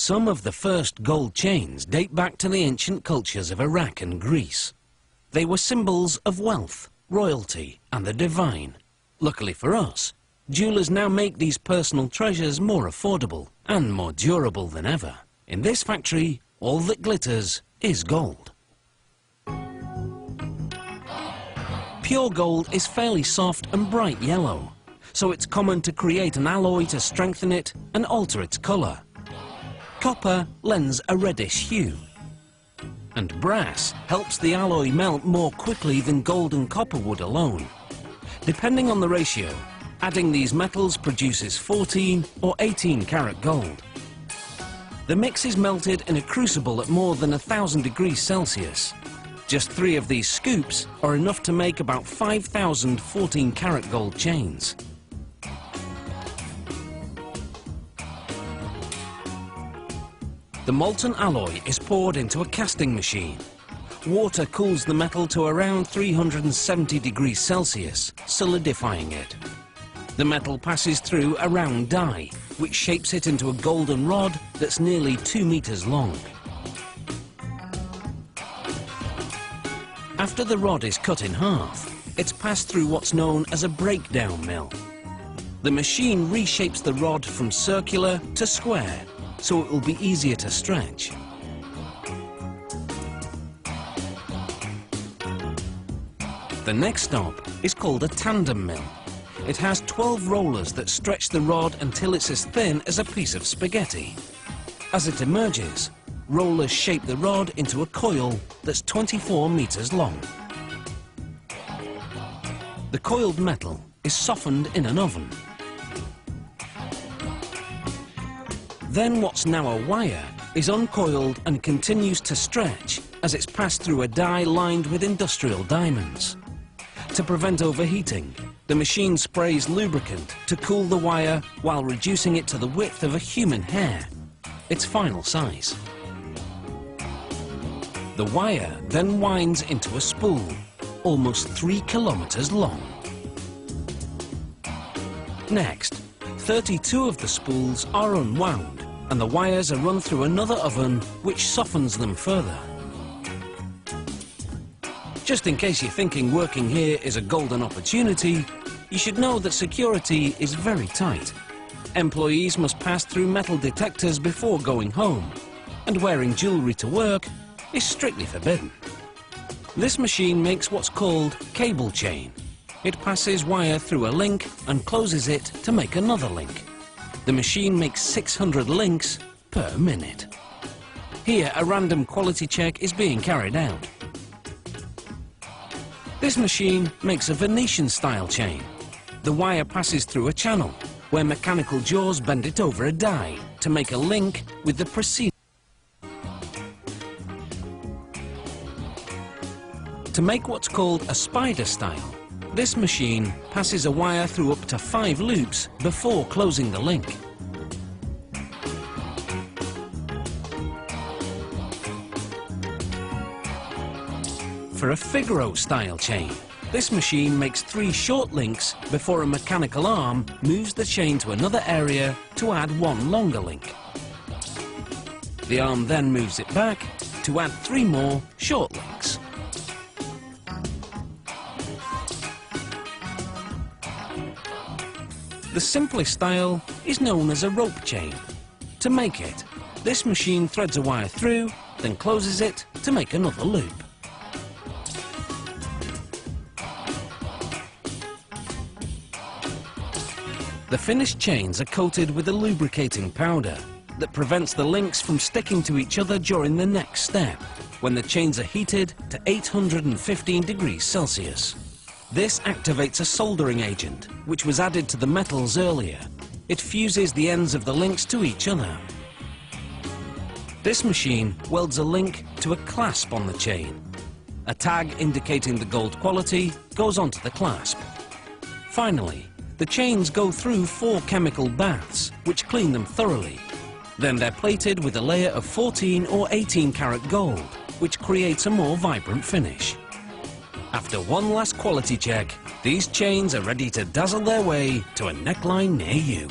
Some of the first gold chains date back to the ancient cultures of Iraq and Greece. They were symbols of wealth, royalty, and the divine. Luckily for us, jewelers now make these personal treasures more affordable and more durable than ever. In this factory, all that glitters is gold. Pure gold is fairly soft and bright yellow, so it's common to create an alloy to strengthen it and alter its colour. Copper lends a reddish hue, and brass helps the alloy melt more quickly than gold and copper would alone. Depending on the ratio, adding these metals produces 14 or 18 karat gold. The mix is melted in a crucible at more than 1,000 degrees Celsius. Just 3 of these scoops are enough to make about 5,000 14 karat gold chains. The molten alloy is poured into a casting machine. Water cools the metal to around 370 degrees Celsius, solidifying it. The metal passes through a round die, which shapes it into a golden rod that's nearly 2 meters long. After the rod is cut in half, it's passed through what's known as a breakdown mill. The machine reshapes the rod from circular to square, so it will be easier to stretch. The next stop is called a tandem mill. It has 12 rollers that stretch the rod until it's as thin as a piece of spaghetti. As it emerges, rollers shape the rod into a coil that's 24 meters long. The coiled metal is softened in an oven. Then what's now a wire is uncoiled and continues to stretch as it's passed through a die lined with industrial diamonds. To prevent overheating, the machine sprays lubricant to cool the wire while reducing it to the width of a human hair, its final size. The wire then winds into a spool, almost 3 kilometers long. Next, 32 of the spools are unwound, and the wires are run through another oven which softens them further. Just in case you're thinking working here is a golden opportunity, you should know that security is very tight. Employees must pass through metal detectors before going home, and wearing jewellery to work is strictly forbidden. This machine makes what's called cable chain. It passes wire through a link and closes it to make another link. The machine makes 600 links per minute. Here, a random quality check is being carried out. This machine makes a Venetian-style chain. The wire passes through a channel, where mechanical jaws bend it over a die to make a link with the preceding. To make what's called a spider style, this machine passes a wire through up to 5 loops before closing the link. For a Figaro style chain, this machine makes 3 short links before a mechanical arm moves the chain to another area to add 1 longer link. The arm then moves it back to add 3 more short links. The simplest style is known as a rope chain. To make it, this machine threads a wire through, then closes it to make another loop. The finished chains are coated with a lubricating powder that prevents the links from sticking to each other during the next step, when the chains are heated to 815 degrees Celsius. This activates a soldering agent, which was added to the metals earlier. It fuses the ends of the links to each other. This machine welds a link to a clasp on the chain. A tag indicating the gold quality goes onto the clasp. Finally, the chains go through 4 chemical baths, which clean them thoroughly. Then they're plated with a layer of 14 or 18 karat gold, which creates a more vibrant finish. After one last quality check, these chains are ready to dazzle their way to a neckline near you.